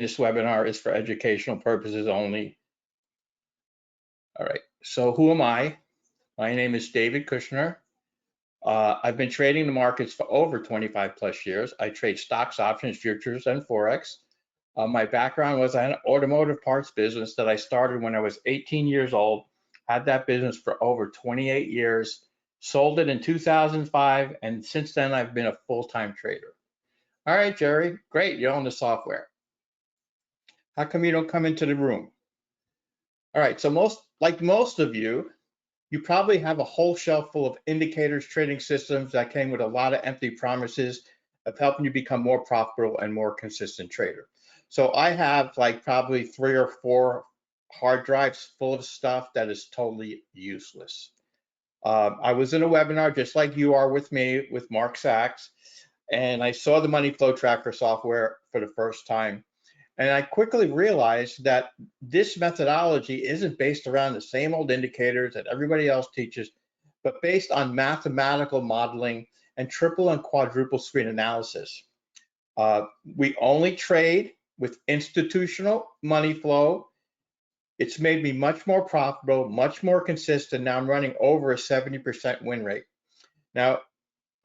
This webinar is for educational purposes only. All right, so who am I? My name is David Kushner. I've been trading the markets for over 25 plus years. I trade stocks, options, futures, and Forex. My background was I had an automotive parts business that I started when I was 18 years old, had that business for over 28 years, sold it in 2005, and since then I've been a full-time trader. All right, Jerry, great, you own the software. How come you don't come into the room? All right, so most of you probably have a whole shelf full of indicators, trading systems that came with a lot of empty promises of helping you become more profitable and more consistent trader. So I have like probably 3 or 4 hard drives full of stuff that is totally useless. I was in a webinar just like you are with me with Mark Sachs, and I saw the money flow tracker software for the first time. And I quickly realized that this methodology isn't based around the same old indicators that everybody else teaches, but based on mathematical modeling and triple and quadruple screen analysis. We only trade with institutional money flow. It's made me much more profitable, much more consistent. Now I'm running over a 70% win rate. Now,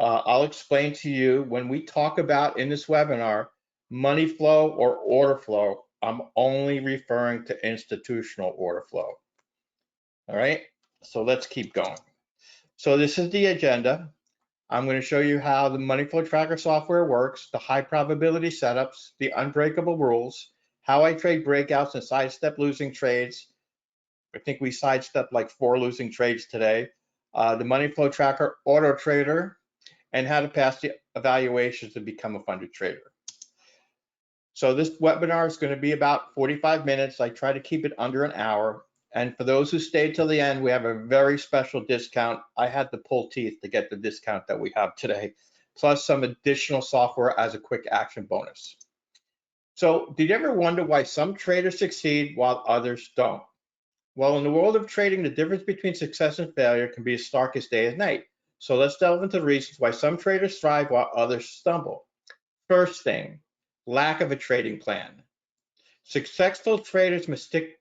I'll explain to you when we talk about in this webinar, money flow or order flow, I'm only referring to institutional order flow. All right, so let's keep going. So this is the agenda. I'm going to show you how the money flow tracker software works, the high probability setups, the unbreakable rules, how I trade breakouts and sidestep losing trades. I think we sidestepped like 4 losing trades today. The money flow tracker auto trader, and how to pass the evaluations to become a funded trader. So this webinar is going to be about 45 minutes. I try to keep it under an hour. And for those who stayed till the end, we have a very special discount. I had to pull teeth to get the discount that we have today, plus some additional software as a quick action bonus. So did you ever wonder why some traders succeed while others don't? Well, in the world of trading, the difference between success and failure can be as stark as day and night. So let's delve into the reasons why some traders thrive while others stumble. First thing, lack of a trading plan. Successful traders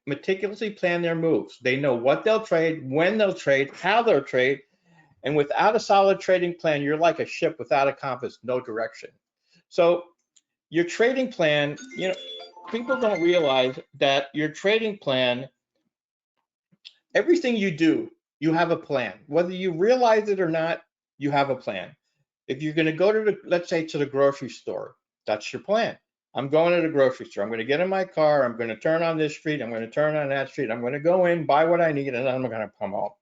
meticulously plan their moves. They know what they'll trade, when they'll trade, how they'll trade, and without a solid trading plan, you're like a ship without a compass, no direction. So your trading plan, people don't realize that your trading plan, everything you do, you have a plan. Whether you realize it or not, you have a plan. If you're going to go to let's say to the grocery store, that's your plan. I'm going to the grocery store. I'm going to get in my car. I'm going to turn on this street. I'm going to turn on that street. I'm going to go in, buy what I need, and then I'm going to come home.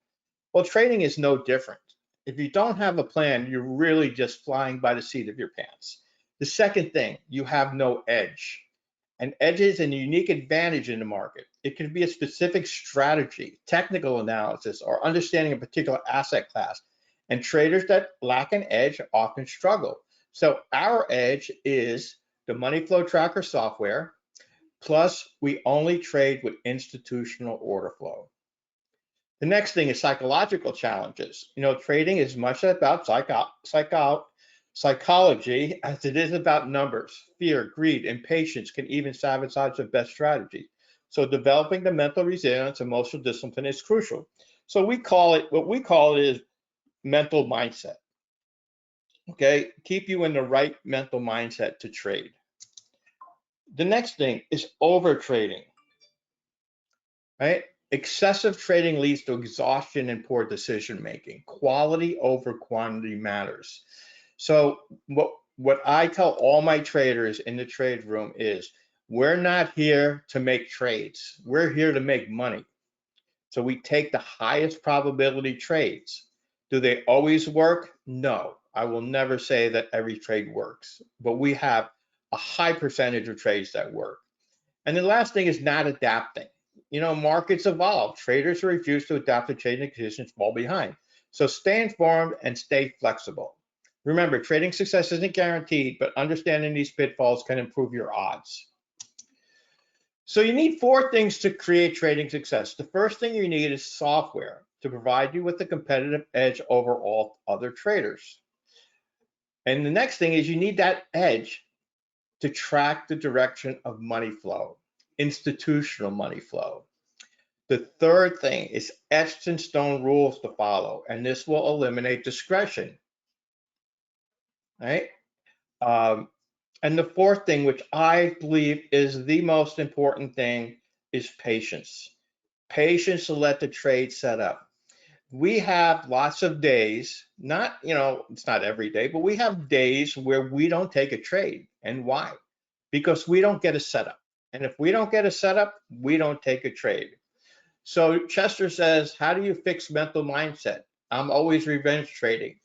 Well, trading is no different. If you don't have a plan, you're really just flying by the seat of your pants. The second thing, you have no edge. An edge is a unique advantage in the market. It can be a specific strategy, technical analysis, or understanding a particular asset class. And traders that lack an edge often struggle. So our edge is the money flow tracker software, plus we only trade with institutional order flow. The next thing is psychological challenges. Trading is much about psychology as it is about numbers. Fear, greed, impatience can even sabotage the best strategies. So developing the mental resilience, emotional discipline is crucial. So what we call it is mental mindset. Okay, keep you in the right mental mindset to trade. The next thing is over trading, right? Excessive trading leads to exhaustion and poor decision making. Quality over quantity matters. So what I tell all my traders in the trade room is, we're not here to make trades. We're here to make money. So we take the highest probability trades. Do they always work? No, I will never say that every trade works, but we have a high percentage of trades that work. And the last thing is not adapting. Markets evolve. Traders who refuse to adapt to changing conditions fall behind. So stay informed and stay flexible. Remember, trading success isn't guaranteed, but understanding these pitfalls can improve your odds. So you need 4 things to create trading success. The first thing you need is software to provide you with a competitive edge over all other traders. And the next thing is you need that edge to track the direction of money flow, institutional money flow. The third thing is etched in stone rules to follow, and this will eliminate discretion, right? And the fourth thing, which I believe is the most important thing, is patience. Patience to let the trade set up. We have lots of days, not, it's not every day, but we have days where we don't take a trade. And why? Because we don't get a setup. And if we don't get a setup, we don't take a trade. So Chester says, how do you fix mental mindset? I'm always revenge trading.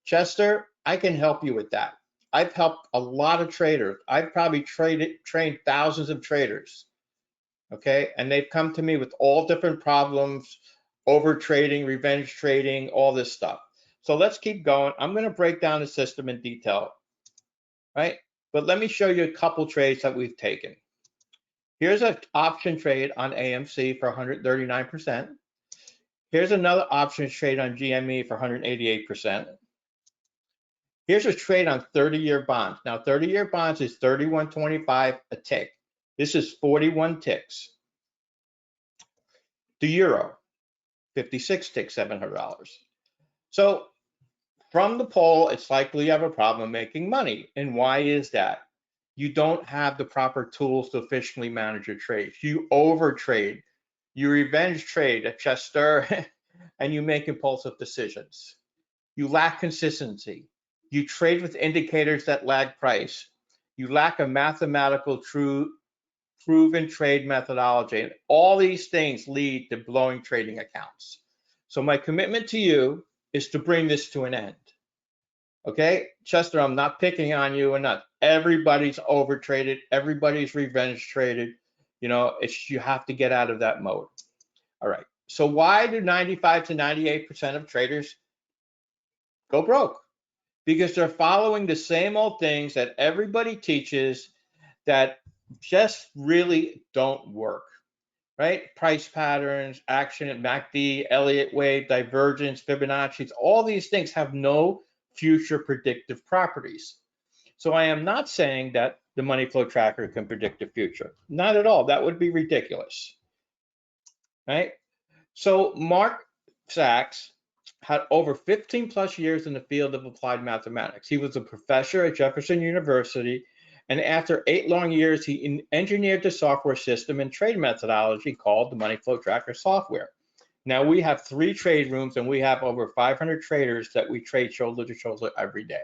Chester, I can help you with that. I've helped a lot of traders. I've probably trained thousands of traders. Okay, and they've come to me with all different problems, over trading, revenge trading, all this stuff. So let's keep going. I'm going to break down the system in detail, right? But let me show you a couple trades that we've taken. Here's an option trade on AMC for 139%. Here's another option trade on GME for 188%. Here's a trade on 30-year bonds. Now, 30-year bonds is 31.25 a tick. This is 41 ticks. The euro, 56 ticks, $700. So from the poll, it's likely you have a problem making money. And why is that? You don't have the proper tools to efficiently manage your trades. You overtrade, you revenge trade at Chester, and you make impulsive decisions. You lack consistency. You trade with indicators that lag price. You lack a mathematical proven trade methodology. And all these things lead to blowing trading accounts. So my commitment to you is to bring this to an end. Okay, Chester, I'm not picking on you and not everybody's overtraded, everybody's revenge traded. You have to get out of that mode. All right. So why do 95 to 98% of traders go broke? Because they're following the same old things that everybody teaches that just really don't work, right? Price patterns, action at MACD, Elliott wave, divergence, Fibonacci's, all these things have no future predictive properties. So I am not saying that the money flow tracker can predict the future. Not at all. That would be ridiculous, right? So Mark Sachs had over 15 plus years in the field of applied mathematics. He was a professor at Jefferson University, and after 8 long years, he engineered the software system and trade methodology called the Money Flow Tracker software. Now we have 3 trade rooms, and we have over 500 traders that we trade shoulder to shoulder every day.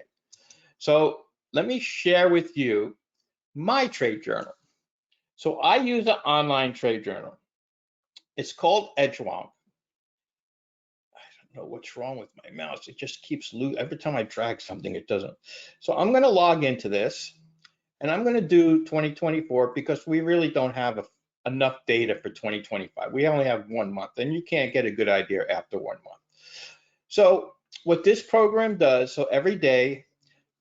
So let me share with you my trade journal. So I use an online trade journal. It's called Edgewonk. Know what's wrong with my mouse. It just keeps losing. Every time I drag something, it doesn't. So I'm going to log into this, and I'm going to do 2024 because we really don't have enough data for 2025. We only have 1 month, and you can't get a good idea after 1 month. So what this program does, so every day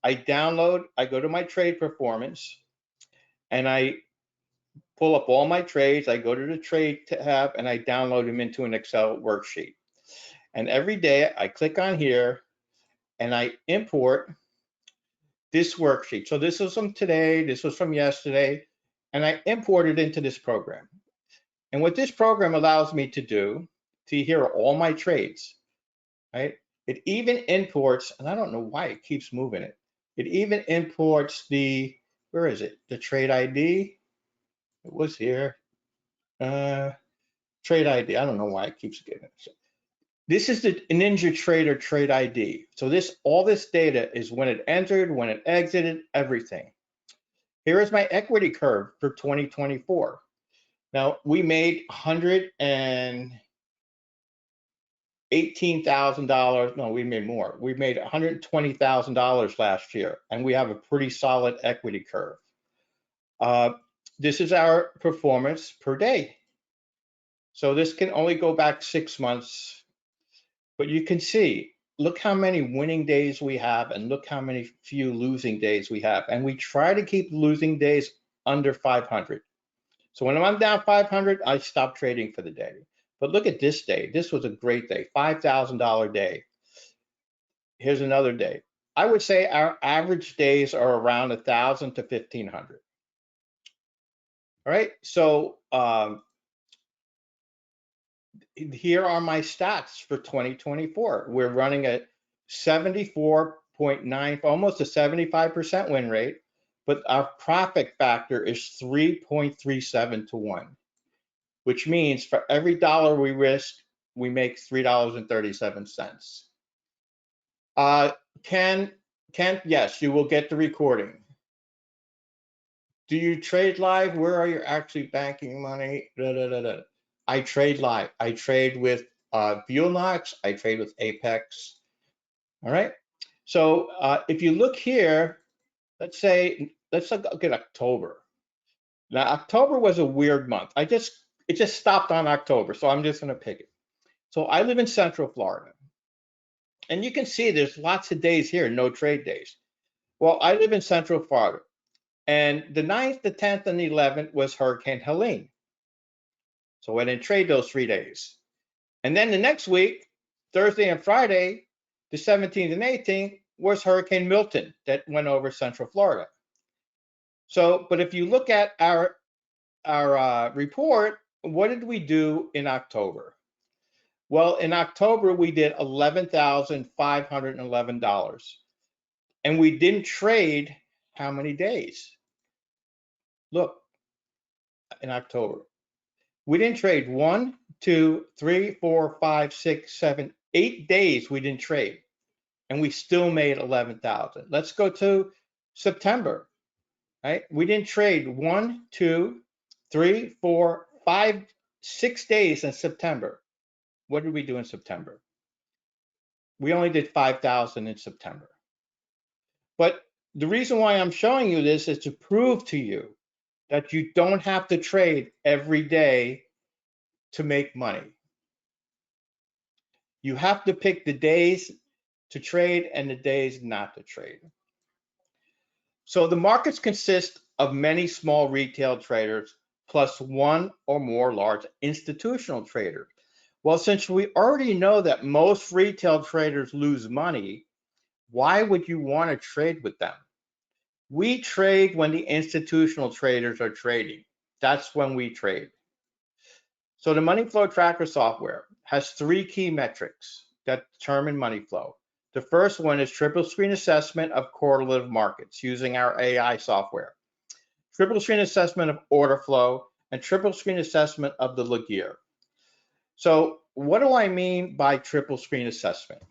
I go to my trade performance, and I pull up all my trades. I go to the trade tab, and I download them into an Excel worksheet. And every day I click on here and I import this worksheet. So this was from today, this was from yesterday, and I import it into this program. And what this program allows me to do, see, here are all my trades, right? It even imports, and I don't know why it keeps moving it. It even imports the, where is it? The trade ID. It was here. Trade ID. I don't know why it keeps getting it. This is the NinjaTrader trade ID. So all this data is when it entered, when it exited, everything. Here is my equity curve for 2024. Now we made $118,000. No, we made more. We made $120,000 last year, and we have a pretty solid equity curve. This is our performance per day. So this can only go back 6 months. But you can see, look how many winning days we have and look how many few losing days we have. And we try to keep losing days under 500. So when I'm down 500, I stop trading for the day. But look at this day. This was a great day, $5,000 day. Here's another day. I would say our average days are around 1,000 to 1,500. All right, so here are my stats for 2024. We're running at 74.9, almost a 75% win rate, but our profit factor is 3.37 to 1, which means for every dollar we risk, we make $3.37. Ken, yes, you will get the recording. Do you trade live? Where are you actually banking money? I trade live. I trade with Vuelnox. I trade with Apex. All right. So if you look here, let's look at October. Now October was a weird month. It just stopped on October, so I'm just going to pick it. So I live in Central Florida, and you can see there's lots of days here, no trade days. Well, I live in Central Florida. And the 9th, the 10th, and the 11th was Hurricane Helene. So I didn't trade those 3 days. And then the next week, Thursday and Friday, the 17th and 18th, was Hurricane Milton that went over Central Florida. So, but if you look at our report, what did we do in October? Well, in October, we did $11,511. And we didn't trade how many days? Look, in October. We didn't trade 1, 2, 3, 4, 5, 6, 7, 8 days we didn't trade. And we still made 11,000. Let's go to September, right? We didn't trade 1, 2, 3, 4, 5, 6 days in September. What did we do in September? We only did 5,000 in September. But the reason why I'm showing you this is to prove to you that you don't have to trade every day to make money. You have to pick the days to trade and the days not to trade. So the markets consist of many small retail traders plus one or more large institutional traders. Well, since we already know that most retail traders lose money, why would you want to trade with them? We trade when the institutional traders are trading. That's when we trade. So the money flow tracker software has 3 key metrics that determine money flow. The first one is triple screen assessment of correlative markets using our AI software, triple screen assessment of order flow, and triple screen assessment of the LIQUIDITY. So what do I mean by triple screen assessment?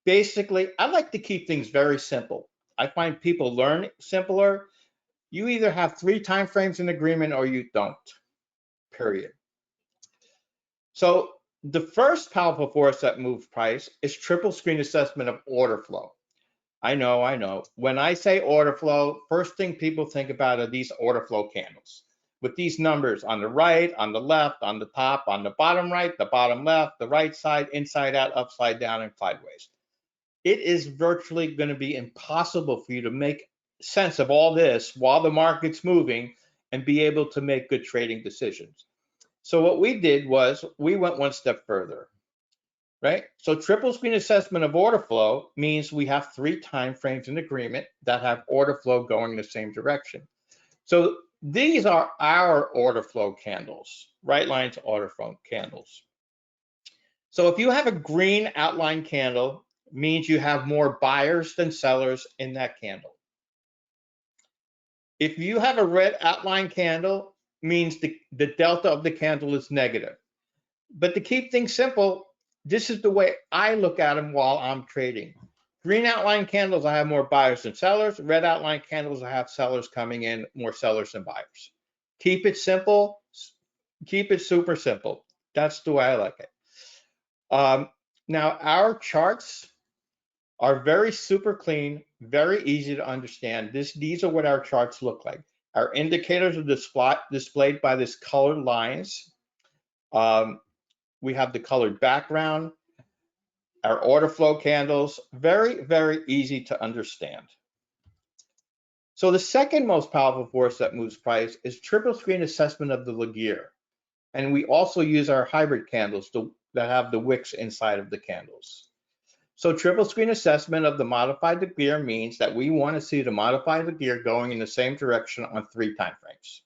Basically, I like to keep things very simple. I find people learn simpler. You either have 3 time frames in agreement or you don't, period. So the first powerful force that moves price is triple screen assessment of order flow. I know. When I say order flow, first thing people think about are these order flow candles with these numbers on the right, on the left, on the top, on the bottom right, the bottom left, the right side, inside out, upside down, and sideways. It is virtually going to be impossible for you to make sense of all this while the market's moving and be able to make good trading decisions. So what we did was we went one step further, right? So triple screen assessment of order flow means we have 3 time frames in agreement that have order flow going the same direction. So these are our order flow candles, right line to order flow candles. So if you have a green outline candle, means you have more buyers than sellers in that candle. If you have a red outline candle, means the delta of the candle is negative. But to keep things simple, this is the way I look at them while I'm trading. Green outline candles, I have more buyers than sellers. Red outline candles, I have sellers coming in, more sellers than buyers. Keep it simple. Keep it super simple. That's the way I like it. Now, our charts are very super clean, very easy to understand. These are what our charts look like. Our indicators are displayed by this colored lines. We have the colored background, our order flow candles, very, very easy to understand. So the second most powerful force that moves price is triple screen assessment of the LIQUIDITY. And we also use our hybrid candles that have the wicks inside of the candles. So triple screen assessment of the modified Laguerre means that we want to see the modified Laguerre going in the same direction on 3 time frames.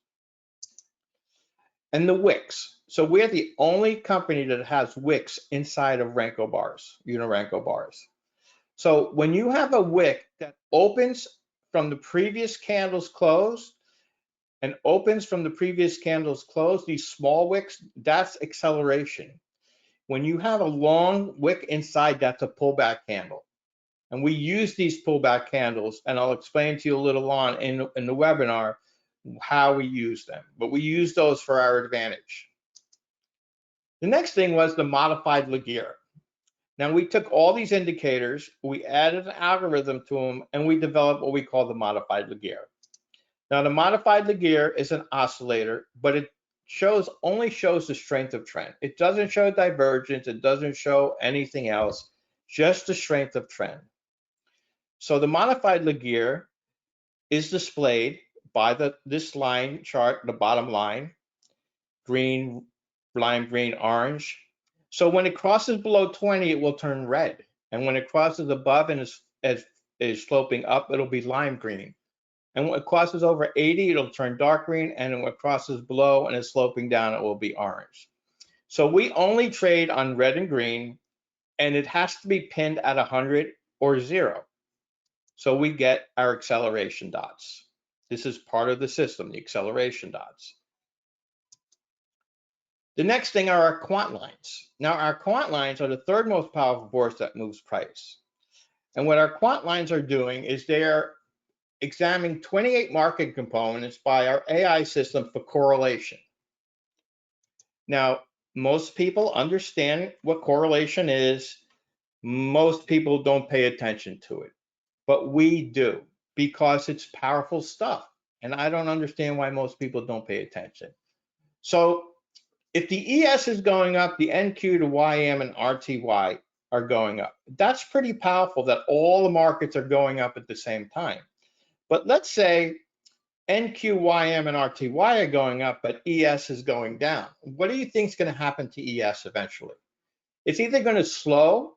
And the wicks. So we're the only company that has wicks inside of Renko bars, Unirenko bars. So when you have a wick that opens from the previous candle's close and opens from the previous candle's close, these small wicks, that's acceleration. When you have a long wick inside, that's a pullback candle. And we use these pullback candles, and I'll explain to you a little on in the webinar how we use them. But we use those for our advantage. The next thing was the modified Laguerre. Now we took all these indicators, we added an algorithm to them, and we developed what we call the modified Laguerre. Now the modified Laguerre is an oscillator, but it only shows the strength of trend. It doesn't show divergence, it doesn't show anything else, just the strength of trend. So the modified Laguerre is displayed by this line chart, the bottom line, green, lime green, orange. So when it crosses below 20, it will turn red. And when it crosses above and is sloping up, it'll be lime green. And when it crosses over 80, it'll turn dark green. And when it crosses below and is sloping down, it will be orange. So we only trade on red and green, and it has to be pinned at 100 or 0. So we get our acceleration dots. This is part of the system, the acceleration dots. The next thing are our quant lines. Now our quant lines are the third most powerful force that moves price. And what our quant lines are doing is they are examining 28 market components by our AI system for correlation. Now, most people understand what correlation is. Most people don't pay attention to it, but we do because it's powerful stuff. And I don't understand why most people don't pay attention. So if the ES is going up, the NQ to YM and RTY are going up. That's pretty powerful that all the markets are going up at the same time. But let's say NQ, YM, and RTY are going up, but ES is going down. What do you think is going to happen to ES eventually? It's either going to slow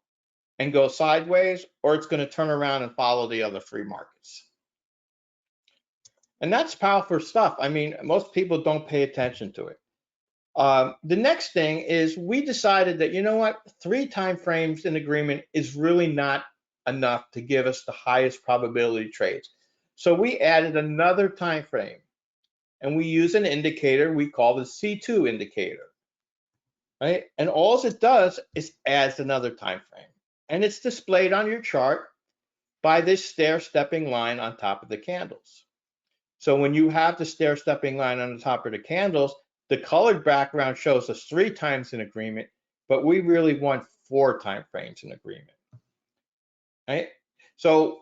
and go sideways, or it's going to turn around and follow the other 3 markets. And that's powerful stuff. I mean, most people don't pay attention to it. The next thing is we decided that, you know what, 3 time frames in agreement is really not enough to give us the highest probability trades. So we added another time frame, and we use an indicator we call the C2 indicator, right? And all it does is adds another time frame, and it's displayed on your chart by this stair-stepping line on top of the candles. So when you have the stair-stepping line on the top of the candles, the colored background shows us 3 times in agreement, but we really want 4 time frames in agreement, right? So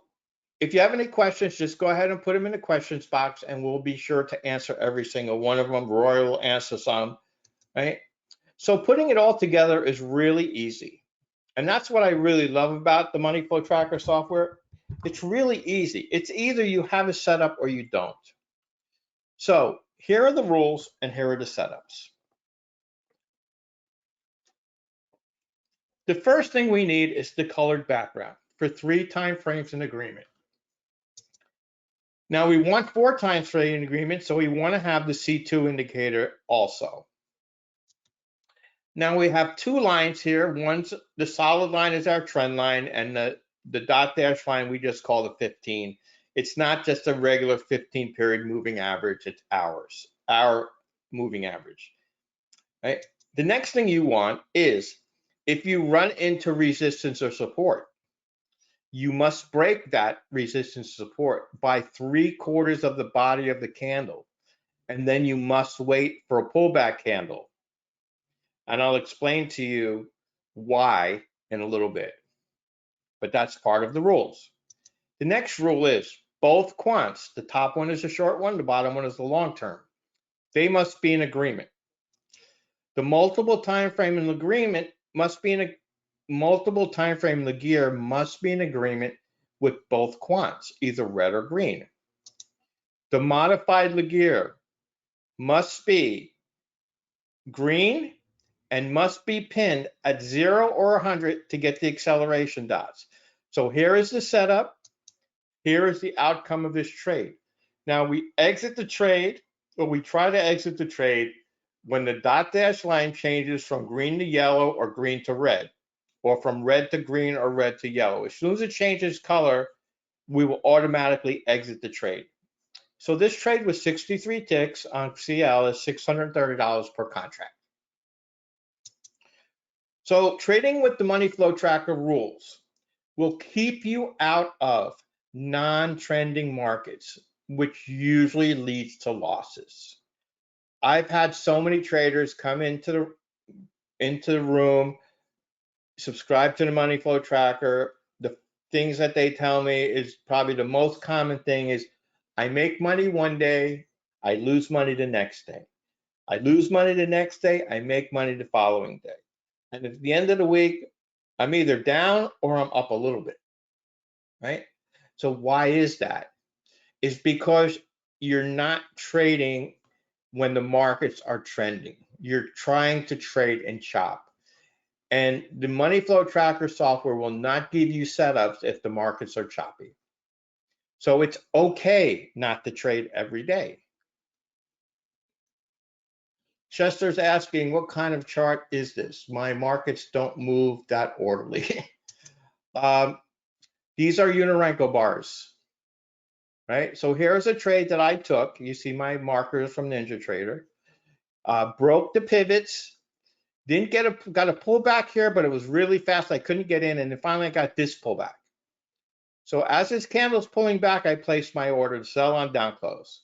if you have any questions, just go ahead and put them in the questions box, and we'll be sure to answer every single one of them. Roy will answer some, right? So putting it all together is really easy. And that's what I really love about the Money Flow Tracker software. It's really easy. It's either you have a setup or you don't. So here are the rules and here are the setups. The first thing we need is the colored background for 3 time frames in agreement. Now we want 4 time frame in agreement, so we want to have the C2 indicator also. Now we have 2 lines here. One's the solid line is our trend line, and the dot dash line we just call the 15. It's not just a regular 15 period moving average, it's our moving average, right? The next thing you want is if you run into resistance or support, you must break that resistance support by 3/4 of the body of the candle, and then you must wait for a pullback candle. And I'll explain to you why in a little bit, but that's part of the rules. The next rule is both quants, the top one is a short one, the bottom one is the long term. They must be in agreement. The multiple time frame in agreement must be in a multiple time frame Laguerre must be in agreement with both quants, either red or green. The modified Laguerre must be green and must be pinned at 0 or 100 to get the acceleration dots. So here is the setup. Here is the outcome of this trade. Now we exit the trade, or we try to exit the trade when the dot dash line changes from green to yellow or green to red, or from red to green or red to yellow. As soon as it changes color, we will automatically exit the trade. So this trade was 63 ticks on CL is $630 per contract. So trading with the money flow tracker rules will keep you out of non-trending markets, which usually leads to losses. I've had so many traders come into the room, subscribe to the money flow tracker. The things that they tell me is probably the most common thing is, I make money one day, I lose money the next day. I lose money the next day, I make money the following day. And at the end of the week, I'm either down or I'm up a little bit, right? So why is that? It's because you're not trading when the markets are trending. You're trying to trade and chop. And the money flow tracker software will not give you setups if the markets are choppy. So it's okay not to trade every day. Chester's asking, what kind of chart is this? My markets don't move that orderly. These are Unirenko bars, right? So here's a trade that I took. You see my markers from NinjaTrader. Broke the pivots, got a pullback here, but it was really fast. I couldn't get in, and then finally I got this pullback. So as this candle's pulling back, I placed my order to sell on down close.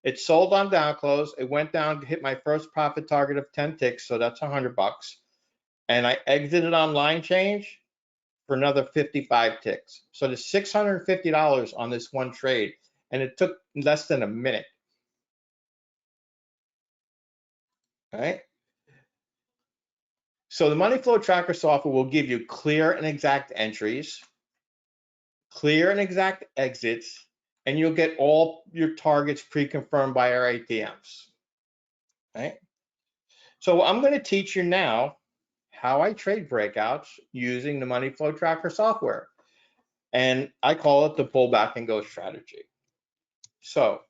It sold on down close. It went down to hit my first profit target of 10 ticks, so that's $100. And I exited on line change for another 55 ticks. So there's $650 on this one trade, and it took less than a minute. All right. So the money flow tracker software will give you clear and exact entries, clear and exact exits, and you'll get all your targets pre-confirmed by our ATMs. Right? So I'm going to teach you now how I trade breakouts using the money flow tracker software. And I call it the pullback and go strategy. So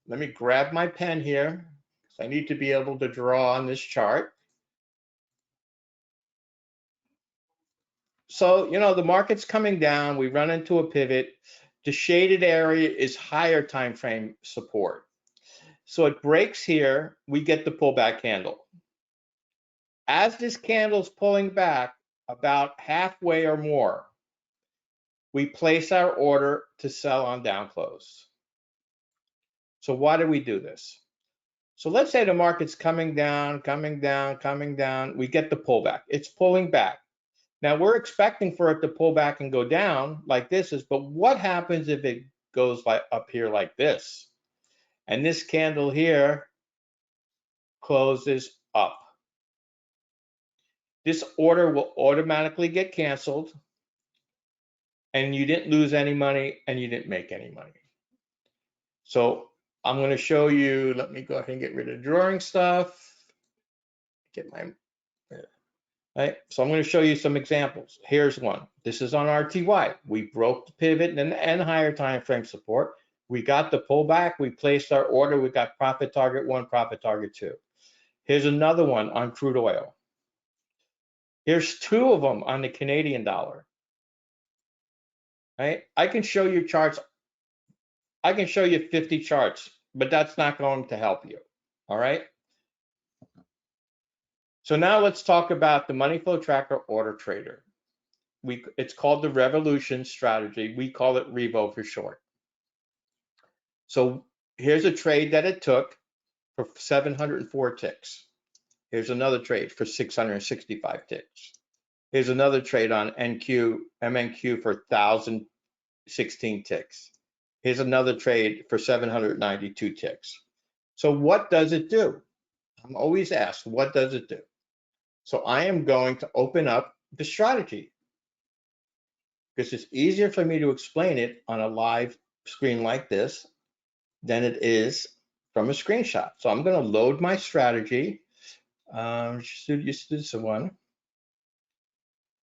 let me grab my pen here, because I need to be able to draw on this chart. So, you know, the market's coming down, we run into a pivot. The shaded area is higher time frame support. So it breaks here, we get the pullback candle. As this candle's pulling back about halfway or more, we place our order to sell on down close. So why do we do this? So let's say the market's coming down, coming down, coming down. We get the pullback. It's pulling back. Now we're expecting for it to pull back and go down like this is, but what happens if it goes like up here like this? And this candle here closes up. This order will automatically get canceled, and you didn't lose any money and you didn't make any money. So I'm going to show you, let me go ahead and get rid of drawing stuff. Get my, right? So I'm going to show you some examples. Here's one. This is on RTY. We broke the pivot and higher time frame support. We got the pullback. We placed our order. We got profit target 1, profit target 2. Here's another one on crude oil. Here's 2 of them on the Canadian dollar. Right? I can show you charts. I can show you 50 charts, but that's not going to help you. All right. So now let's talk about the money flow tracker order trader. It's called the Revolution strategy. We call it Revo for short. So here's a trade that it took for 704 ticks. Here's another trade for 665 ticks. Here's another trade on MNQ for 1,016 ticks. Here's another trade for 792 ticks. So what does it do? I'm always asked, what does it do? So I am going to open up the strategy, because it's easier for me to explain it on a live screen like this than it is from a screenshot. So I'm going to load my strategy. This one.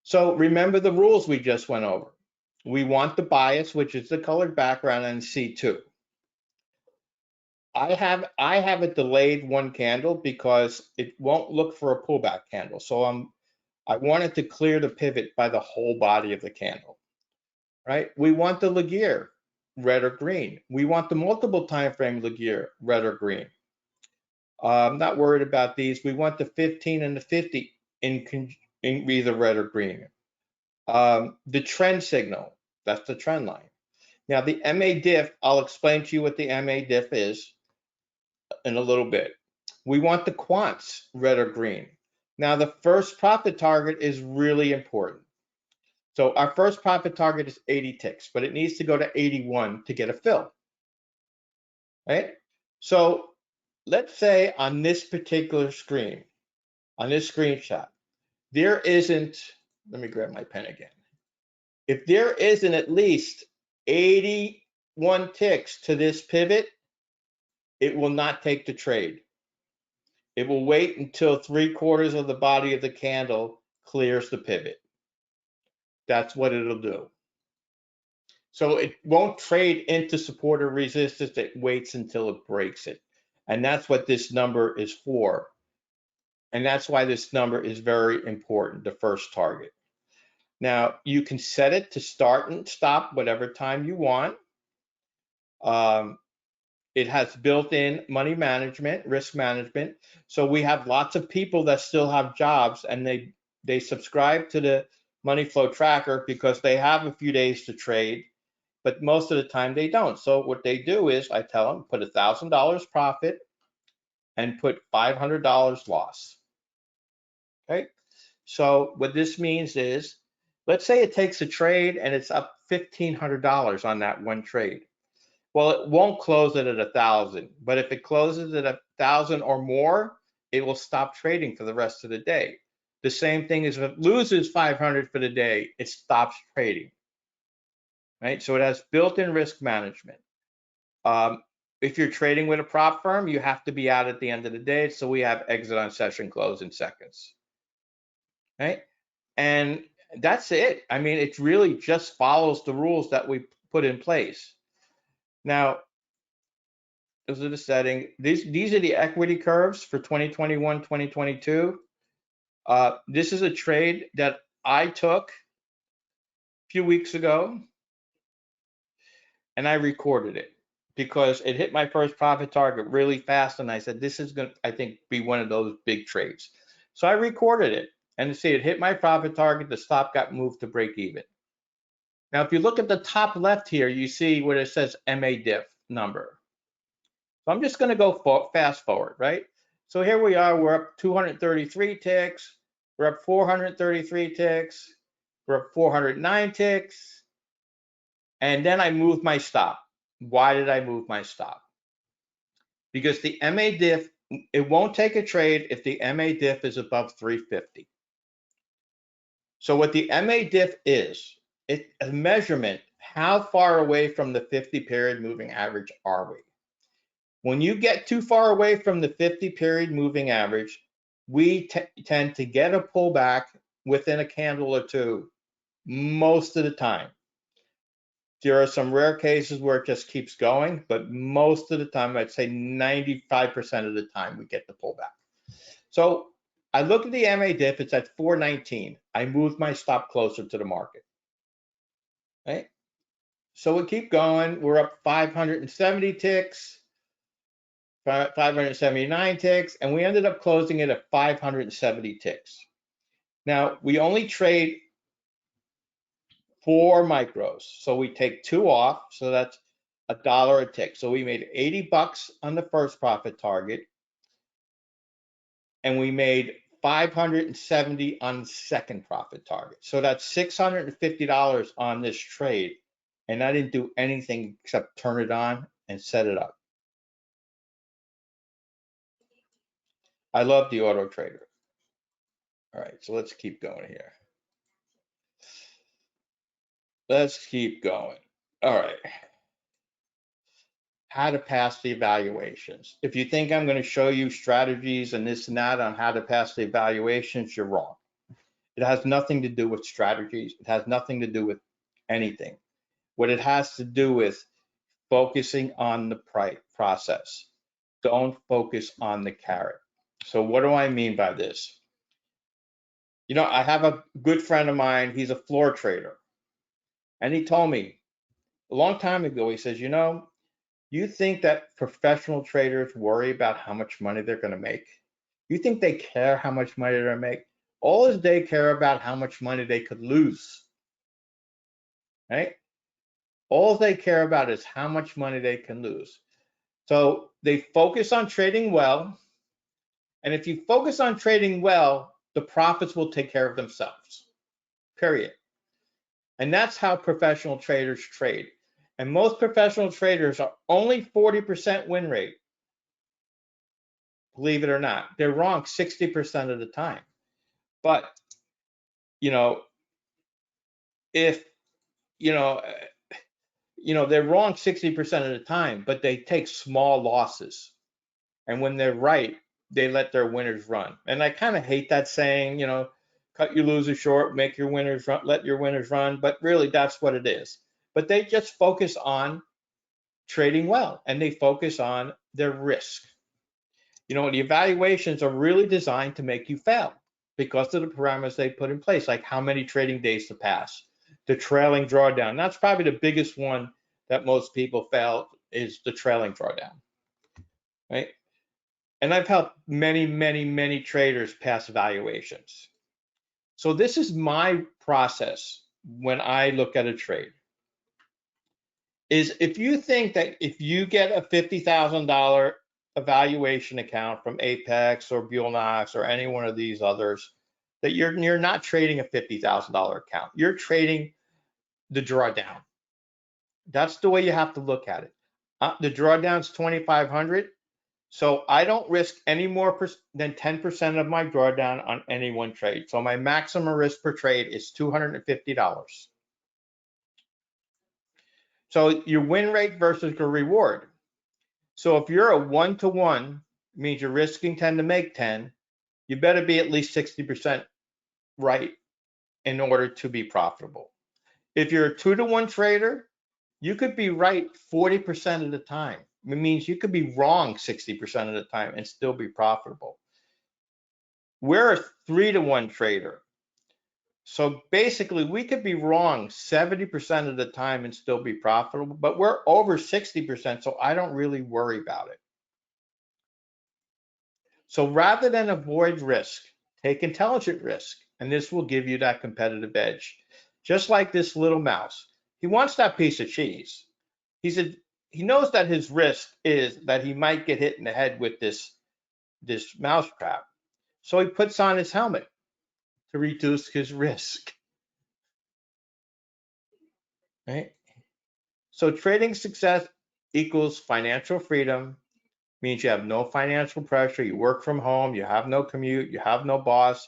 So remember the rules we just went over. We want the bias, which is the colored background, and C2. I have it delayed one candle because it won't look for a pullback candle. So I wanted to clear the pivot by the whole body of the candle, right? We want the Laguerre, red or green. We want the multiple time frame Laguerre, red or green. I'm not worried about these. We want the 15 and the 50 in either red or green. The trend signal, that's the trend line. Now the MA diff, I'll explain to you what the MA diff is in a little bit. We want the quants, red or green. Now the first profit target is really important. So our first profit target is 80 ticks, but it needs to go to 81 to get a fill, right? So let's say on this particular screen, on this screenshot, there isn't, let me grab my pen again. If there isn't at least 81 ticks to this pivot, it will not take the trade. It will wait until 3/4 of the body of the candle clears the pivot. That's what it'll do. So it won't trade into support or resistance. It waits until it breaks it. And that's what this number is for. And that's why this number is very important, the first target. Now, you can set it to start and stop whatever time you want. It has built-in money management, risk management. So we have lots of people that still have jobs and they subscribe to the money flow tracker because they have a few days to trade, but most of the time they don't. So what they do is I tell them put $1,000 profit and put $500 loss. Okay. So what this means is, let's say it takes a trade and it's up $1,500 on that one trade. Well, it won't close it at 1,000, but if it closes at 1,000 or more, it will stop trading for the rest of the day. The same thing is if it loses 500 for the day, it stops trading, right? So it has built-in risk management. If you're trading with a prop firm, you have to be out at the end of the day. So we have exit on session close in seconds, right? And that's it. I mean, it really just follows the rules that we put in place. Now, those are the settings. These are the equity curves for 2021, 2022. This is a trade that I took a few weeks ago, and I recorded it because it hit my first profit target really fast, and I said, this is going to, I think, be one of those big trades. So I recorded it, and see, it hit my profit target. The stop got moved to break even. Now, if you look at the top left here, you see where it says MA diff number. So I'm just going to go fast forward, right? So here we are, we're up 233 ticks, we're up 433 ticks, we're up 409 ticks, and then I moved my stop. Why did I move my stop? Because the MA diff, it won't take a trade if the MA diff is above 350. So what the MA diff is, it's a measurement, how far away from the 50-period moving average are we? When you get too far away from the 50-period moving average, we tend to get a pullback within a candle or two most of the time. There are some rare cases where it just keeps going, but most of the time, I'd say 95% of the time, we get the pullback. So I look at the MA diff, it's at 419. I moved my stop closer to the market, right? So we keep going, we're up 570 ticks. 579 ticks, and we ended up closing it at 570 ticks. Now, we only trade 4 micros, so we take 2 off, so that's $1 a tick. So we made 80 bucks on the first profit target, and we made 570 on the second profit target. So that's $650 on this trade, and I didn't do anything except turn it on and set it up. I love the auto trader. All right, so let's keep going here. Let's keep going. All right. How to pass the evaluations. If you think I'm going to show you strategies and this and that on how to pass the evaluations, you're wrong. It has nothing to do with strategies. It has nothing to do with anything. What it has to do with focusing on the process. Don't focus on the carrot. So what do I mean by this? You know, I have a good friend of mine, he's a floor trader. And he told me a long time ago, he says, you know, you think that professional traders worry about how much money they're going to make? You think they care how much money they're going to make? All is they care about how much money they could lose, right? All they care about is how much money they can lose. So they focus on trading well. And if you focus on trading well, the profits will take care of themselves, period. And that's how professional traders trade. And most professional traders are only 40% win rate. Believe it or not, they're wrong 60% of the time. But, you know, if, they're wrong 60% of the time, but they take small losses. And when they're right, they let their winners run. And I kind of hate that saying, cut your losers short, make your winners run, let your winners run. But really, that's what it is. But they just focus on trading well, and they focus on their risk. The evaluations are really designed to make you fail because of the parameters they put in place, like how many trading days to pass, the trailing drawdown. That's probably the biggest one that most people fail, is the trailing drawdown, right? And I've helped many, many, many traders pass evaluations. So this is my process when I look at a trade. Is if you think that if you get a $50,000 evaluation account from Apex or Buellnox or any one of these others, that you're not trading a $50,000 account. You're trading the drawdown. That's the way you have to look at it. The drawdown's 2,500. So I don't risk any more than 10% of my drawdown on any one trade. So my maximum risk per trade is $250. So your win rate versus your reward. So if you're a 1-to-1, means you're risking 10 to make 10, you better be at least 60% right in order to be profitable. If you're a 2-to-1 trader, you could be right 40% of the time. It means you could be wrong 60% of the time and still be profitable. We're a 3-to-1 trader. So basically, we could be wrong 70% of the time and still be profitable, but we're over 60%, so I don't really worry about it. So rather than avoid risk, take intelligent risk, and this will give you that competitive edge. Just like this little mouse. He wants that piece of cheese. He knows that his risk is that he might get hit in the head with this mouse trap. So he puts on his helmet to reduce his risk. Right? So trading success equals financial freedom, means you have no financial pressure, you work from home, you have no commute, you have no boss,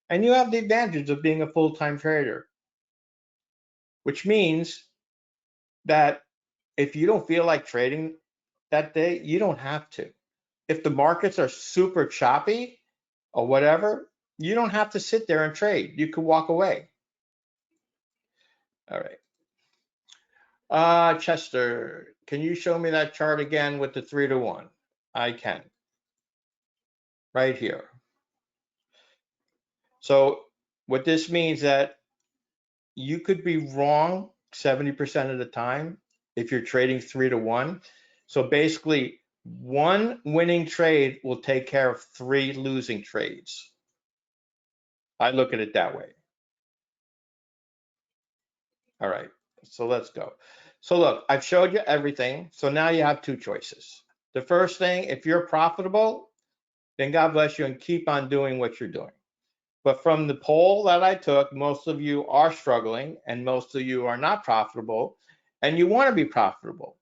and you have the advantage of being a full-time trader, which means that if you don't feel like trading that day, you don't have to. If the markets are super choppy or whatever, you don't have to sit there and trade. You could walk away. All right. Chester, can you show me that chart again with the 3-to-1? I can. Right here. So what this means that you could be wrong 70% of the time if you're trading 3-to-1. So basically, one winning trade will take care of 3 losing trades. I look at it that way. All right, so let's go. So look, I've showed you everything. So now you have 2 choices. The first thing, if you're profitable, then God bless you and keep on doing what you're doing. But from the poll that I took, most of you are struggling and most of you are not profitable and you want to be profitable.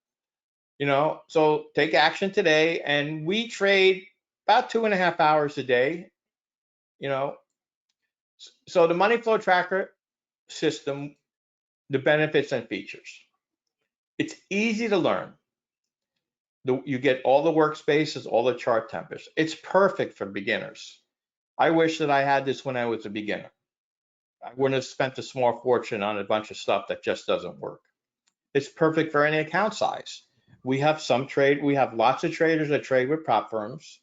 So take action today, and we trade about 2.5 hours a day. So the money flow tracker system, the benefits and features. It's easy to learn. You get all the workspaces, all the chart templates. It's perfect for beginners. I wish that I had this when I was a beginner. I wouldn't have spent a small fortune on a bunch of stuff that just doesn't work. It's perfect for any account size. We have lots of traders that trade with prop firms.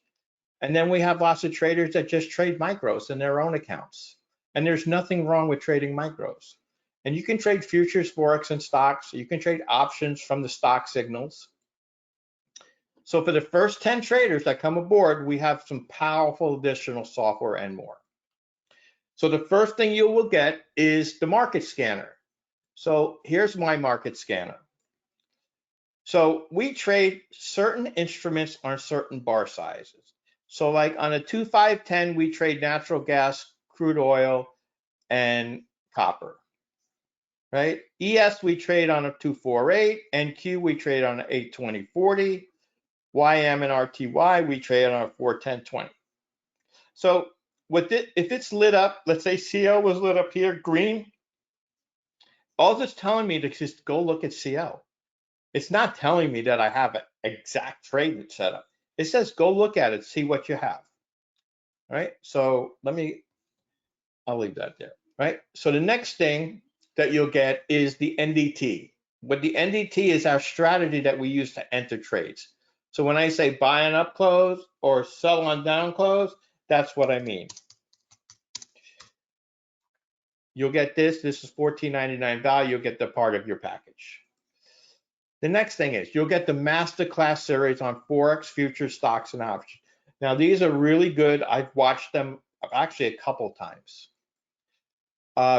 And then we have lots of traders that just trade micros in their own accounts. And there's nothing wrong with trading micros. And you can trade futures, forex, and stocks. You can trade options from the stock signals. So for the first 10 traders that come aboard, we have some powerful additional software and more. So the first thing you will get is the market scanner. So here's my market scanner. So we trade certain instruments on certain bar sizes. So like on a 2510, we trade natural gas, crude oil, and copper, right? ES, we trade on a 248, NQ, we trade on an 82040, YM and RTY, we trade on a 41020. So if it's lit up, let's say CL was lit up here, green, all it's telling me to just go look at CL. It's not telling me that I have an exact trade set up. It says go look at it, see what you have. Right? So I'll leave that there. Right? So the next thing that you'll get is the NDT. But the NDT is our strategy that we use to enter trades. So when I say buy on up close or sell on down close, that's what I mean. You'll get this. This is $14.99 value. You'll get the part of your package. The next thing is you'll get the masterclass series on Forex, futures, stocks, and options. Now, these are really good. I've watched them actually a couple times.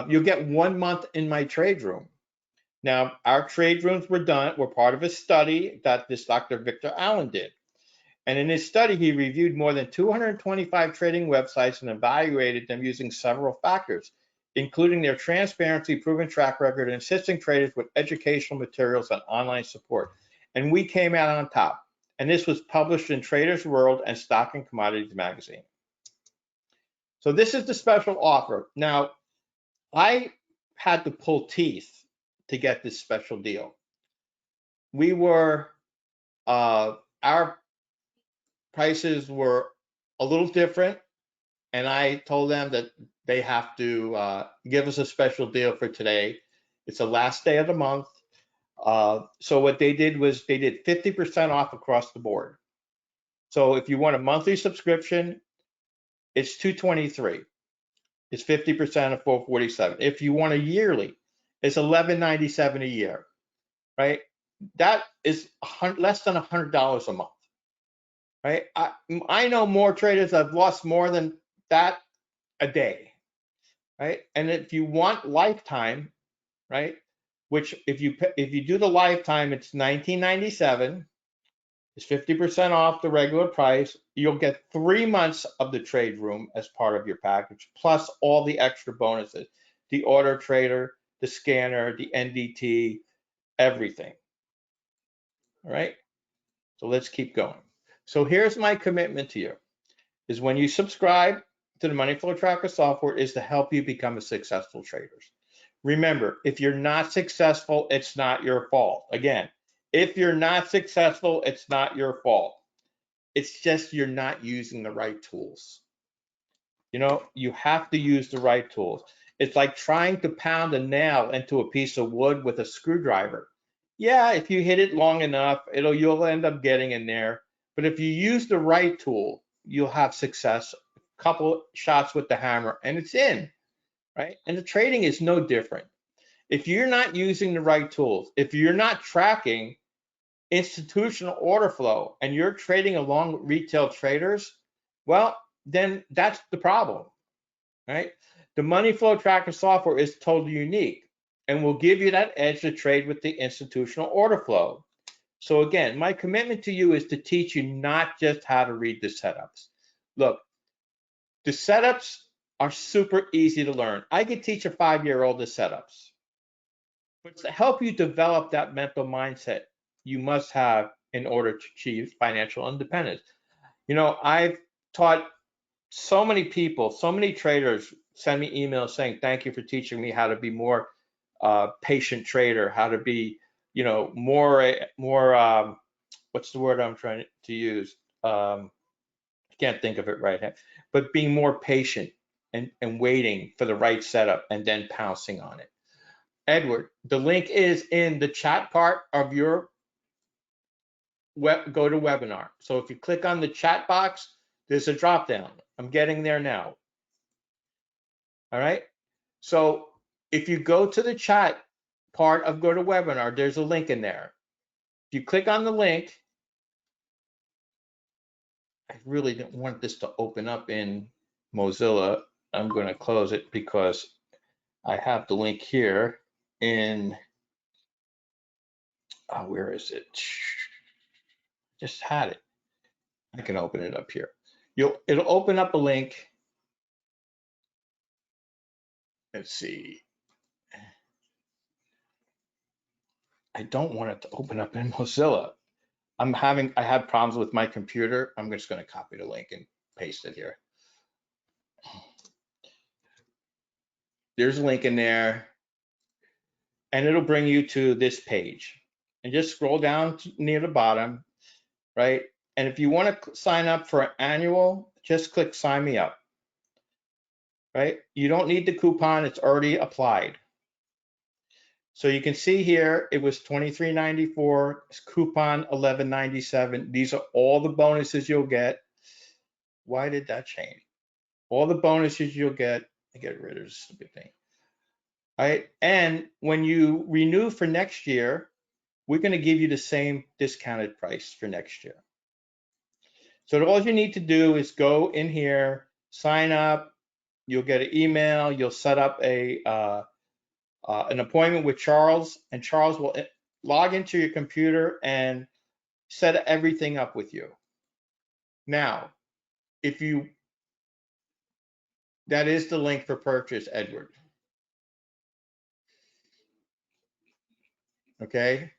You'll get 1 month in my trade room. Now, our trade rooms were part of a study that this Dr. Victor Allen did. And in his study, he reviewed more than 225 trading websites and evaluated them using several factors, including their transparency, proven track record, and assisting traders with educational materials and online support. And we came out on top. And this was published in Traders World and Stock and Commodities magazine. So this is the special offer. Now, I had to pull teeth to get this special deal. Our prices were a little different, and I told them that they have to give us a special deal for today. It's the last day of the month. So what they did was they did 50% off across the board. So if you want a monthly subscription, it's $223. It's 50% of $447. If you want a yearly, it's $11.97 a year, right? That is less than $100 a month, right? I know more traders that have lost more than that a day, right? And if you want lifetime, right, which if you do the lifetime, it's $19.97. It's 50% off the regular price. You'll get 3 months of the trade room as part of your package, plus all the extra bonuses, the order trader, the scanner, the NDT, everything. All right, so let's keep going. So here's my commitment to you, is when you subscribe to the Money Flow Tracker software is to help you become a successful trader. Remember, if you're not successful, it's not your fault. Again, if you're not successful, it's not your fault. It's just you're not using the right tools. You know, you have to use the right tools. It's like trying to pound a nail into a piece of wood with a screwdriver. Yeah, if you hit it long enough, you'll end up getting in there. But if you use the right tool, you'll have success. A couple shots with the hammer and it's in, right? And the trading is no different. If you're not using the right tools, if you're not tracking institutional order flow and you're trading along retail traders, well, then that's the problem, right? The Money Flow Tracker software is totally unique and will give you that edge to trade with the institutional order flow. So again, my commitment to you is to teach you not just how to read the setups. Look, the setups are super easy to learn. I could teach a 5-year-old the setups. But to help you develop that mental mindset you must have in order to achieve financial independence. You know, I've taught so many people, so many traders send me emails saying, thank you for teaching me how to be more patient trader, how to be, you know, more what's the word I'm trying to use? I can't think of it right now, but being more patient, and waiting for the right setup and then pouncing on it. Edward, the link is in the chat part of your GoToWebinar. So if you click on the chat box, there's a drop down. I'm getting there now. All right. So if you go to the chat part of GoToWebinar, there's a link in there. If you click on the link, I really don't want this to open up in Mozilla. I'm going to close it because I have the link here in, where is it? Just had it. I can open it up here. It'll open up a link. Let's see. I don't want it to open up in Mozilla. I have problems with my computer. I'm just going to copy the link and paste it here. There's a link in there, and it'll bring you to this page. And just scroll down near the bottom, right? And if you want to sign up for an annual, just click sign me up, right? You don't need the coupon, it's already applied. So you can see here, it was $23.94, coupon $11.97. These are all the bonuses you'll get. Why did that change? All the bonuses you'll get. I get rid of this stupid thing. All right, and when you renew for next year, we're going to give you the same discounted price for next year. So all you need to do is go in here, sign up. You'll get an email. You'll set up an appointment with Charles, and Charles will log into your computer and set everything up with you. Now, that is the link for purchase, Edward. Okay.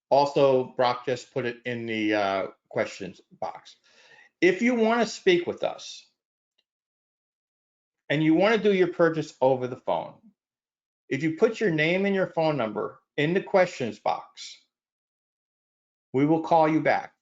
Also, Brock just put it in the questions box. If you want to speak with us and you want to do your purchase over the phone, if you put your name and your phone number in the questions box, we will call you back.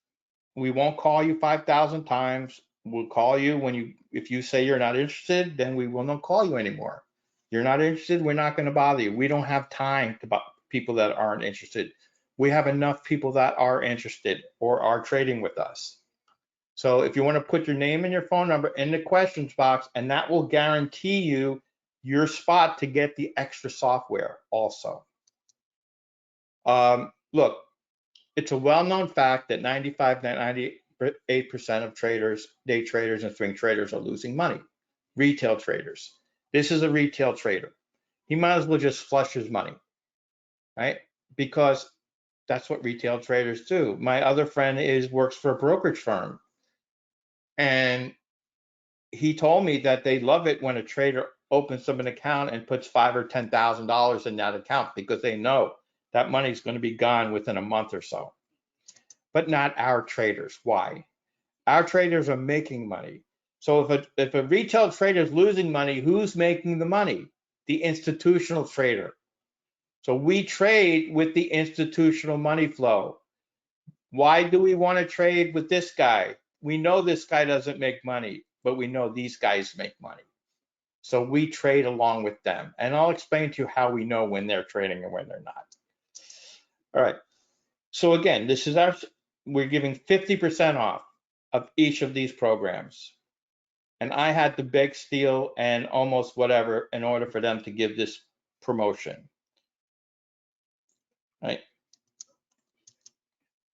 We won't call you 5,000 times. We'll call you if you say you're not interested, then we will not call you anymore. You're not interested, we're not going to bother you. We don't have time to bother people that aren't interested. We have enough people that are interested or are trading with us. So if you want to put your name and your phone number in the questions box, and that will guarantee you your spot to get the extra software also. Look, it's a well-known fact that 95 to 98% of traders, day traders and swing traders are losing money. Retail traders. This is a retail trader. He might as well just flush his money, right? Because that's what retail traders do. My other friend works for a brokerage firm, and he told me that they love it when a trader opens up an account and puts $5,000 or $10,000 in that account, because they know that money is going to be gone within a month or so. But not our traders. Why? Our traders are making money. So if a retail trader is losing money, who's making the money? The institutional trader. So we trade with the institutional money flow. Why do we want to trade with this guy? We know this guy doesn't make money, but we know these guys make money. So we trade along with them. And I'll explain to you how we know when they're trading and when they're not. All right. So again, we're giving 50% off of each of these programs. And I had to beg, steal, and almost whatever in order for them to give this promotion. Right.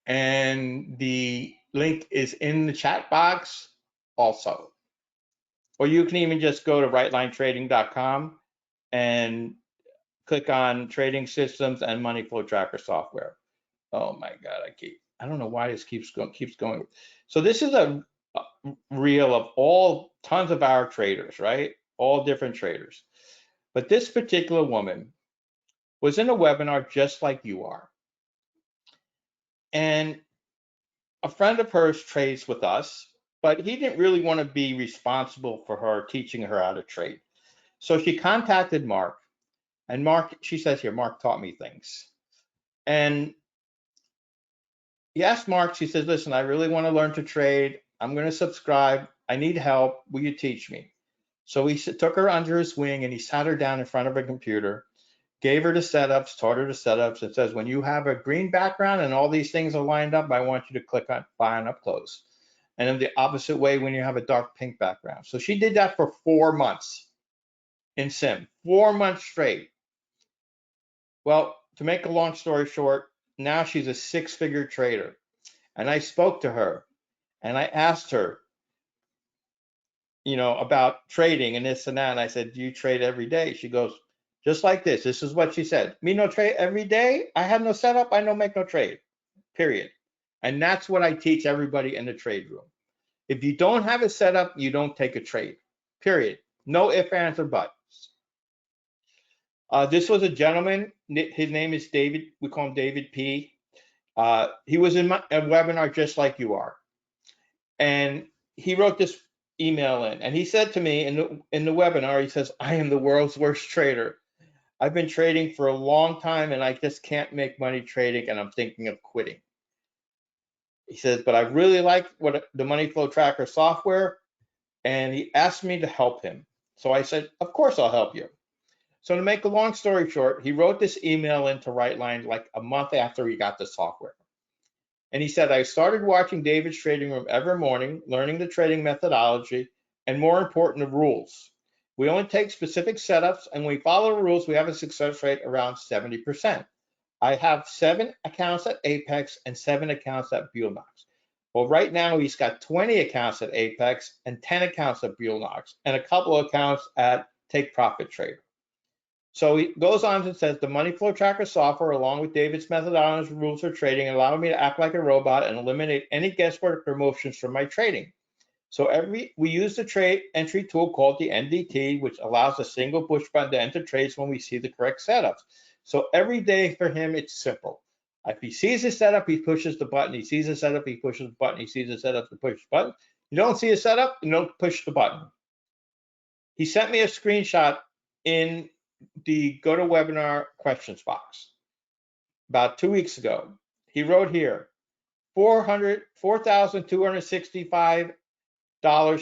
And the link is in the chat box also. Or you can even just go to rightlinetrading.com and click on trading systems and money flow tracker software. Oh my God, I don't know why this keeps going. So this is a reel of tons of our traders, right? All different traders. But this particular woman was in a webinar just like you are. And a friend of hers trades with us, but he didn't really want to be responsible for her teaching her how to trade. So she contacted Mark, and Mark, she says here, Mark taught me things. And he asked Mark, she says, listen, I really want to learn to trade. I'm going to subscribe. I need help. Will you teach me? So he took her under his wing and he sat her down in front of a computer, gave her the setups, taught her the setups, and says, when you have a green background and all these things are lined up, I want you to click on buy on up close. And then the opposite way when you have a dark pink background. So she did that for 4 months in sim, 4 months straight. Well, to make a long story short, now she's a 6-figure trader. And I spoke to her and I asked her, about trading and this and that. And I said, do you trade every day? She goes, just like this. This is what she said. Me no trade every day. I have no setup. I no make no trade, period. And that's what I teach everybody in the trade room. If you don't have a setup, you don't take a trade, period. No ifs, ands, or buts. This was a gentleman. His name is David. We call him David P. He was in a webinar just like you are. And he wrote this email in, and he said to me in the webinar, he says, I am the world's worst trader. I've been trading for a long time and I just can't make money trading and I'm thinking of quitting. He says, but I really like the money flow tracker software, and he asked me to help him. So I said, of course I'll help you. So to make a long story short, he wrote this email into Rightline like a month after he got the software. And he said, I started watching David's Trading Room every morning, learning the trading methodology, and more important, the rules. We only take specific setups, and when we follow the rules, we have a success rate around 70%. I have 7 accounts at Apex and 7 accounts at Buellnox. Well, right now he's got 20 accounts at Apex and 10 accounts at Buellnox and a couple of accounts at Take Profit Trader. So he goes on and says, the money flow tracker software, along with David's methodology and rules for trading, allow me to act like a robot and eliminate any guesswork or motions from my trading. So we use the trade entry tool called the NDT, which allows a single push button to enter trades when we see the correct setups. So every day for him, it's simple. If he sees a setup, he pushes the button. He sees a setup, he pushes the button. He sees a setup, he pushes the button. You don't see a setup, you don't push the button. He sent me a screenshot in the GoToWebinar questions box about 2 weeks ago. He wrote here, $4,265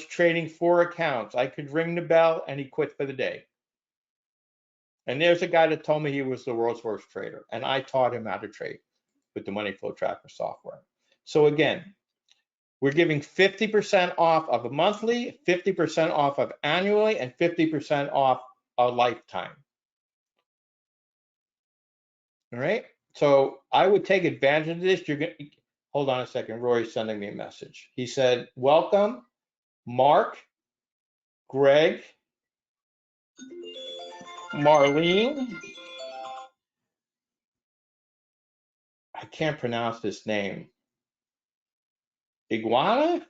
trading 4 accounts. I could ring the bell, and he quit for the day. And there's a guy that told me he was the world's worst trader, and I taught him how to trade with the money flow tracker software. So again, we're giving 50% off of a monthly, 50% off of annually, and 50% off a lifetime. All right, so I would take advantage of this. Hold on a second. Rory's sending me a message. He said, welcome, Mark, Greg, Marlene. I can't pronounce this name. Iguana?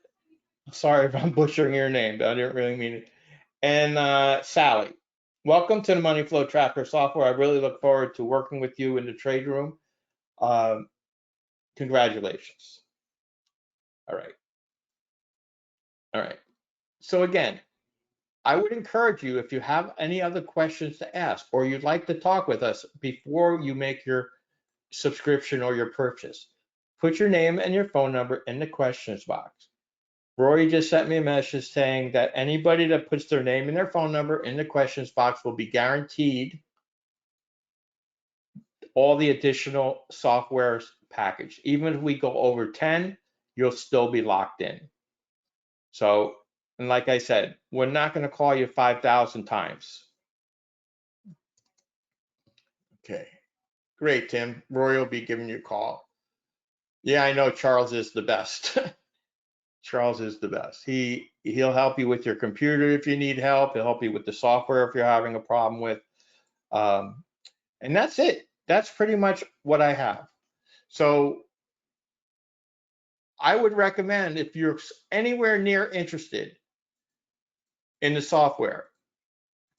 Sorry if I'm butchering your name, but I didn't really mean it. And Sally. Welcome to the Money Flow Tracker software. I really look forward to working with you in the trade room. Congratulations. All right. All right. So again, I would encourage you, if you have any other questions to ask, or you'd like to talk with us before you make your subscription or your purchase, put your name and your phone number in the questions box. Rory just sent me a message saying that anybody that puts their name and their phone number in the questions box will be guaranteed all the additional software package. Even if we go over 10, you'll still be locked in. So, and like I said, we're not going to call you 5,000 times. Okay, great, Tim. Rory will be giving you a call. Yeah, I know Charles is the best. Charles is the best. He'll help you with your computer if you need help. He'll help you with the software if you're having a problem with. And that's it. That's pretty much what I have. So I would recommend, if you're anywhere near interested in the software,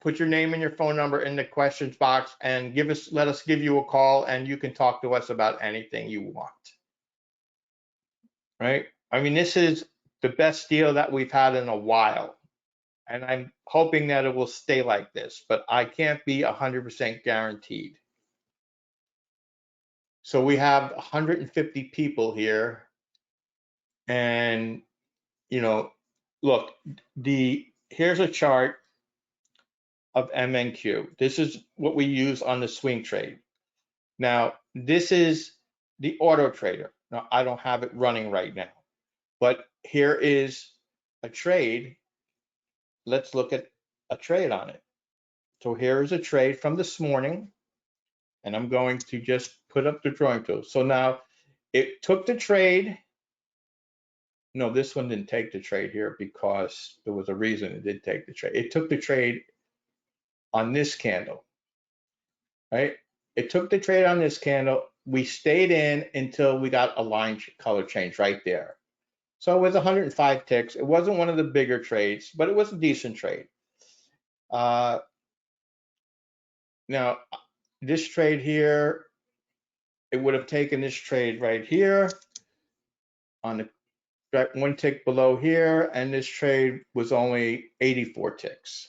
put your name and your phone number in the questions box and let us give you a call, and you can talk to us about anything you want. Right? I mean, this is the best deal that we've had in a while, and I'm hoping that it will stay like this, but I can't be 100% guaranteed. So we have 150 people here, and look, here's a chart of MNQ. This is what we use on the swing trade. Now, this is the auto trader. Now, I don't have it running right now, but here is a trade. Let's look at a trade on it. So here is a trade from this morning, and I'm going to just put up the drawing tool. So now it took the trade. No, this one didn't take the trade here because there was a reason it did take the trade. It took the trade on this candle, right? It took the trade on this candle. We stayed in until we got a line color change right there. So it was 105 ticks. It wasn't one of the bigger trades, but it was a decent trade. Now, this trade here, it would have taken this trade right here on the one tick below here, and this trade was only 84 ticks.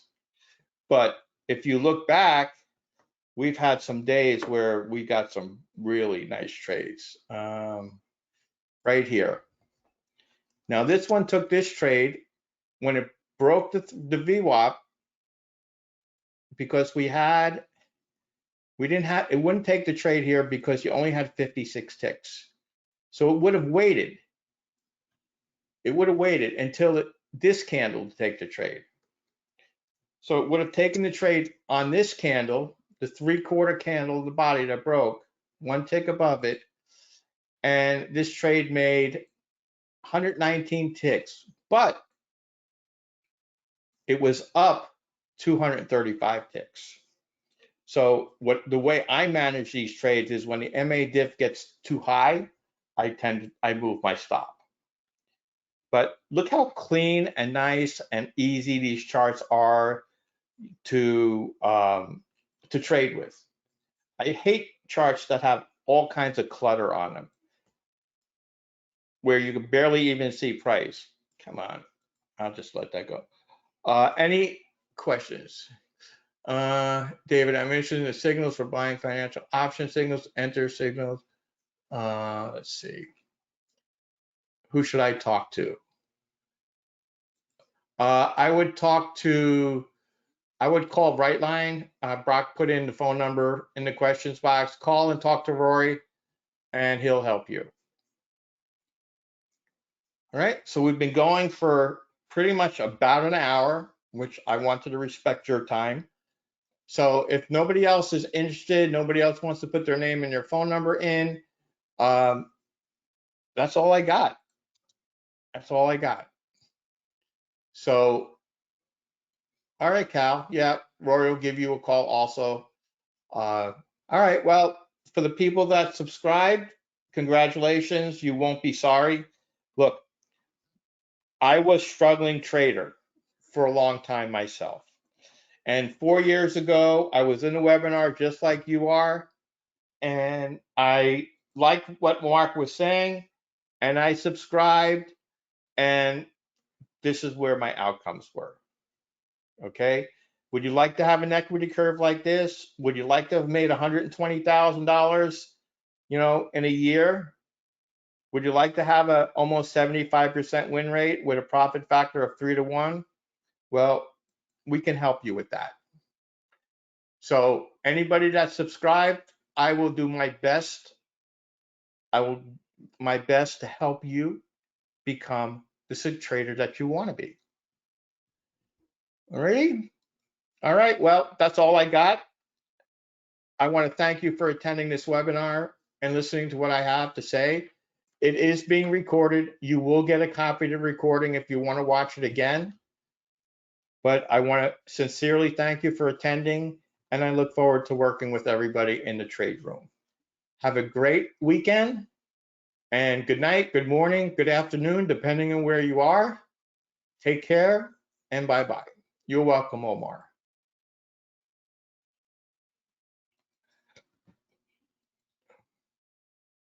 But if you look back, we've had some days where we got some really nice trades right here. Now this one took this trade when it broke the VWAP because it wouldn't take the trade here because you only had 56 ticks. So it would have waited. It would have waited until this candle to take the trade. So it would have taken the trade on this candle, the 3/4 candle, the body that broke, one tick above it, and this trade made 119 ticks, but it was up 235 ticks. So the way I manage these trades is when the MA diff gets too high, I move my stop. But look how clean and nice and easy these charts are to trade with. I hate charts that have all kinds of clutter on them, where you can barely even see price. Come on, I'll just let that go. Any questions? David, I'm interested in the signals for buying financial option signals, enter signals. Let's see. Who should I talk to? I would call Brightline. Brock put in the phone number in the questions box. Call and talk to Rory, and he'll help you. All right, so we've been going for pretty much about an hour, which I wanted to respect your time. So if nobody else is interested, nobody else wants to put their name and their phone number in, that's all I got. That's all I got. So, all right, Cal. Yeah, Rory will give you a call also. All right, well, for the people that subscribed, congratulations. You won't be sorry. Look, I was struggling trader for a long time myself. And 4 years ago, I was in a webinar just like you are, and I liked what Mark was saying, and I subscribed, and this is where my outcomes were. Okay? Would you like to have an equity curve like this? Would you like to have made $120,000, in a year? Would you like to have a almost 75% win rate with a profit factor of 3 to 1? Well, we can help you with that. So anybody that's subscribed, I will do my best. My best to help you become the SIG trader that you want to be. All right. All right. Well, that's all I got. I want to thank you for attending this webinar and listening to what I have to say. It is being recorded. You will get a copy of the recording if you want to watch it again. But I want to sincerely thank you for attending, and I look forward to working with everybody in the trade room. Have a great weekend, and good night, good morning, good afternoon, depending on where you are. Take care, and bye-bye. You're welcome, Omar.